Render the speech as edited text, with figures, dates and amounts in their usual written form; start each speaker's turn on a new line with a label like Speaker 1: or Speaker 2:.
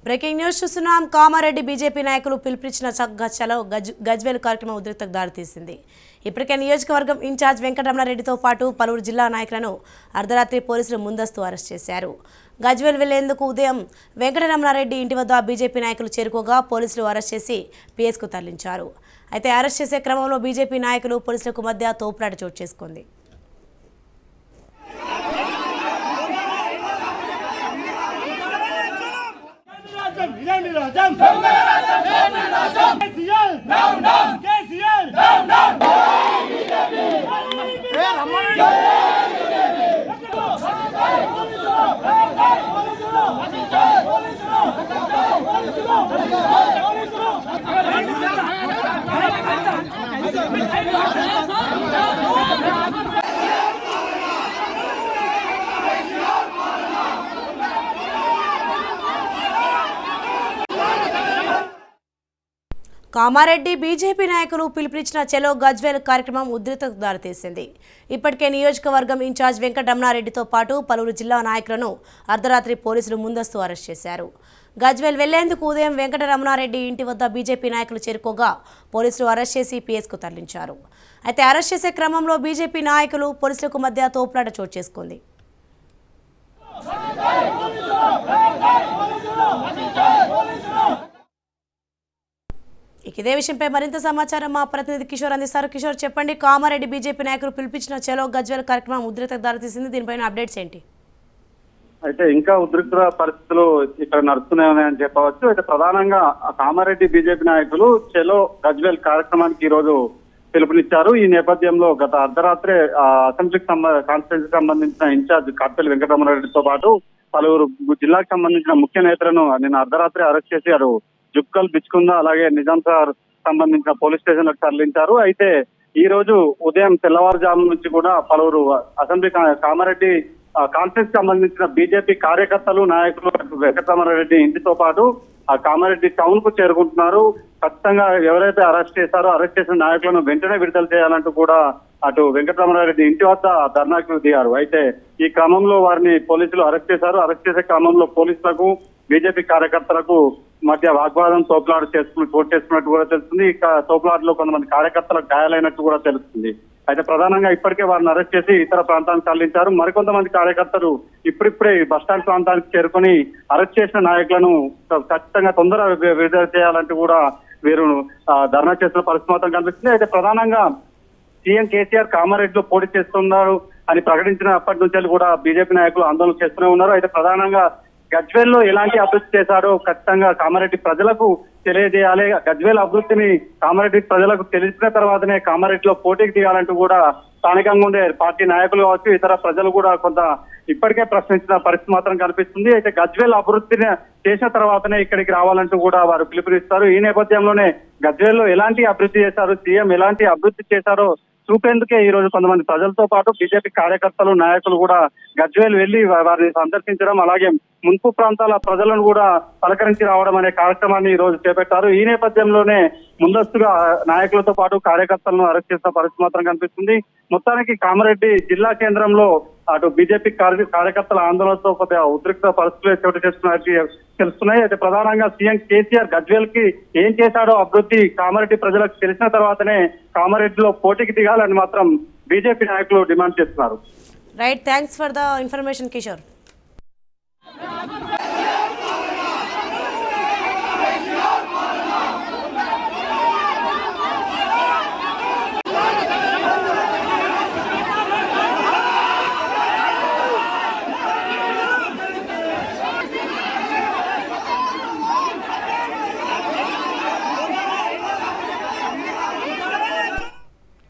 Speaker 1: Breaking news చూస్తున్నాం. Kamareddy BJP నాయకులు పిలుపునిచ్చిన చలో గజ్వేల్ కార్యక్రమం ఉద్రిక్తతకు దారితీసింది. ఇప్పటికే నియోజకవర్గం ఇన్ఛార్జ్ వెంకటరమణారెడ్డితో పాటు పలువురు జిల్లా నాయకులను అర్ధరాత్రి పోలీసులు ముందస్తు అరెస్ట్ చేశారు. గజ్వేల్ వెళ్లేందుకు ఉదయం వెంకటరమణారెడ్డి ఇంటి వద్ద బీజేపీ నాయకులు చేరుకోగా పోలీసులు అరెస్ట్ చేసి పిఎస్కు తరలించారు. అయితే అరెస్ట్ చేసే క్రమంలో బీజేపీ నాయకులు పోలీసులకు మధ్య తోపులాట చోటు చేసుకుంది. కామారెడ్డి బీజేపీ నాయకులు పిలుపునిచ్చిన చలో గజ్వేల్ కార్యక్రమం ఉద్రిక్తతకు దారితీసింది. ఇప్పటికే నియోజకవర్గం ఇన్ఛార్జ్ వెంకటరమణారెడ్డితో పాటు పలువురు జిల్లా నాయకులను అర్ధరాత్రి పోలీసులు ముందస్తు అరెస్ట్ చేశారు. గజ్వేల్ వెళ్లేందుకు ఉదయం వెంకటరమణారెడ్డి ఇంటి వద్ద బీజేపీ నాయకులు చేరుకోగా పోలీసులు అరెస్ట్ చేసి పిఎస్కు తరలించారు. అయితే అరెస్ట్ చేసే క్రమంలో బీజేపీ నాయకులు పోలీసులకు మధ్య తోపులాట చోటు చేసుకుంది. ఇదే విషయంపై మరింత సమాచారం మా ప్రతినిధి కిషోర్ అందిస్తారు. కిషోర్, చెప్పండి, కామారెడ్డి బీజేపీ నాయకులు పిలిపించిన చలో గజ్వేల్ కార్యక్రమం ఉద్రిక్తతకు దారితీసింది. దీనిపైన అప్డేట్స్ ఏంటి?
Speaker 2: అయితే ఇంకా ఉద్రిక్త పరిస్థితులు ఇక్కడ నడుస్తున్నాయని చెప్పవచ్చు. అయితే ప్రధానంగా కామారెడ్డి బీజేపీ నాయకులు చలో గజ్వేల్ కార్యక్రమానికి ఈ రోజు పిలుపునిచ్చారు. ఈ నేపథ్యంలో గత అర్ధరాత్రే అసెంబ్లీకి కాన్స్టిట్యూన్సీకి సంబంధించిన ఇన్ఛార్జ్ కార్పేల్ వెంకటరమణారెడ్డితో పాటు పలువురు జిల్లాకు సంబంధించిన ముఖ్య నేతలను నిన్న అర్ధరాత్రి అరెస్ట్ చేశారు. జుక్కల్ బిచ్చుకుందా అలాగే నిజాం సార్ సంబంధించిన పోలీస్ స్టేషన్లకు తరలించారు. అయితే ఈ రోజు ఉదయం తెల్లవారుజాము నుంచి కూడా పలువురు అసెంబ్లీ కామారెడ్డి కాన్ఫరెన్స్ సంబంధించిన బీజేపీ కార్యకర్తలు నాయకులు వెంకటరమణారెడ్డి ఇంటితో పాటు ఆ కామారెడ్డి టౌన్ కు చేరుకుంటున్నారు. ఖచ్చితంగా ఎవరైతే అరెస్ట్ చేశారో అరెస్ట్ చేసిన నాయకులను వెంటనే విడుదల చేయాలంటూ కూడా అటు వెంకటరమణారెడ్డి ఇంటి వద్ద ధర్నాకు దిగారు. అయితే ఈ క్రమంలో వారిని పోలీసులు అరెస్ట్ చేశారు. అరెస్ట్ చేసే క్రమంలో పోలీసులకు బీజేపీ కార్యకర్తలకు మధ్య వాగ్వాదం చోటు చేసుకున్నట్టు కూడా తెలుస్తుంది. ఇక తోపులాటలో కొంతమంది కార్యకర్తలకు గాయాలైనట్టు కూడా తెలుస్తుంది. అయితే ప్రధానంగా ఇప్పటికే వారిని అరెస్ట్ చేసి ఇతర ప్రాంతానికి తరలించారు. మరికొంతమంది కార్యకర్తలు ఇప్పుడిప్పుడే బస్టాండ్ ప్రాంతానికి చేరుకుని అరెస్ట్ చేసిన నాయకులను ఖచ్చితంగా తొందరగా విడుదల చేయాలంటూ కూడా వీరు ధర్నా చేస్తున్న పరిస్థితి మాత్రం కనిపిస్తుంది. అయితే ప్రధానంగా సీఎం కేసీఆర్ కామారెడ్డిలో పోటీ చేస్తున్నారు అని ప్రకటించినప్పటి నుంచి కూడా బీజేపీ నాయకులు ఆందోళన చేస్తూనే ఉన్నారు. అయితే ప్రధానంగా గజ్వేల్ లో ఎలాంటి అభివృద్ధి చేశారో ఖచ్చితంగా కామారెడ్డి ప్రజలకు తెలియజేయాలి. గజ్వేల్ అభివృద్ధిని కామారెడ్డి ప్రజలకు తెలిసిన తర్వాతనే కామారెడ్డిలో పోటీకి దిగాలంటూ కూడా స్థానికంగా ఉండే పార్టీ నాయకులు కావచ్చు ఇతర ప్రజలు కూడా కొంత ఇప్పటికే ప్రశ్నించిన పరిస్థితి మాత్రం కనిపిస్తుంది. అయితే గజ్వేల్ అభివృద్ధిని చేసిన తర్వాతనే ఇక్కడికి రావాలంటూ కూడా వారు పిలుపునిస్తారు. ఈ నేపథ్యంలోనే గజ్వేల్ లో ఎలాంటి అభివృద్ధి చేశారు, సీఎం ఎలాంటి అభివృద్ధి చేశారో చూపేందుకే ఈ రోజు కొంతమంది ప్రజలతో పాటు బీజేపీ కార్యకర్తలు నాయకులు కూడా గజ్వేల్ వెళ్లి వారిని సందర్శించడం అలాగే మున్పు ప్రాంతాల ప్రజలను కూడా పలకరించి రావడం అనే కార్యక్రమాన్ని ఈ రోజు చేపట్టారు. ఈ నేపథ్యంలోనే ముందస్తుగా నాయకులతో పాటు కార్యకర్తలను అరెస్ట్ చేసిన పరిస్థితి మాత్రం కనిపిస్తుంది. మొత్తానికి కామారెడ్డి జిల్లా కేంద్రంలో అటు బీజేపీ కార్యకర్తల ఆందోళనతో కొద్దిగా ఉద్రిక్త పరిస్థితులు చోటు చేసుకున్నట్టు తెలుస్తున్నాయి. అయితే ప్రధానంగా సీఎం కేసీఆర్ గజ్వేల్ కి ఏం చేశాడో అభివృద్ధి కామారెడ్డి ప్రజలకు తెలిసిన తర్వాతనే కామారెడ్డిలో పోటీకి దిగాలని మాత్రం బీజేపీ నాయకులు డిమాండ్ చేస్తున్నారు.
Speaker 1: Right, thanks for the information Kishore.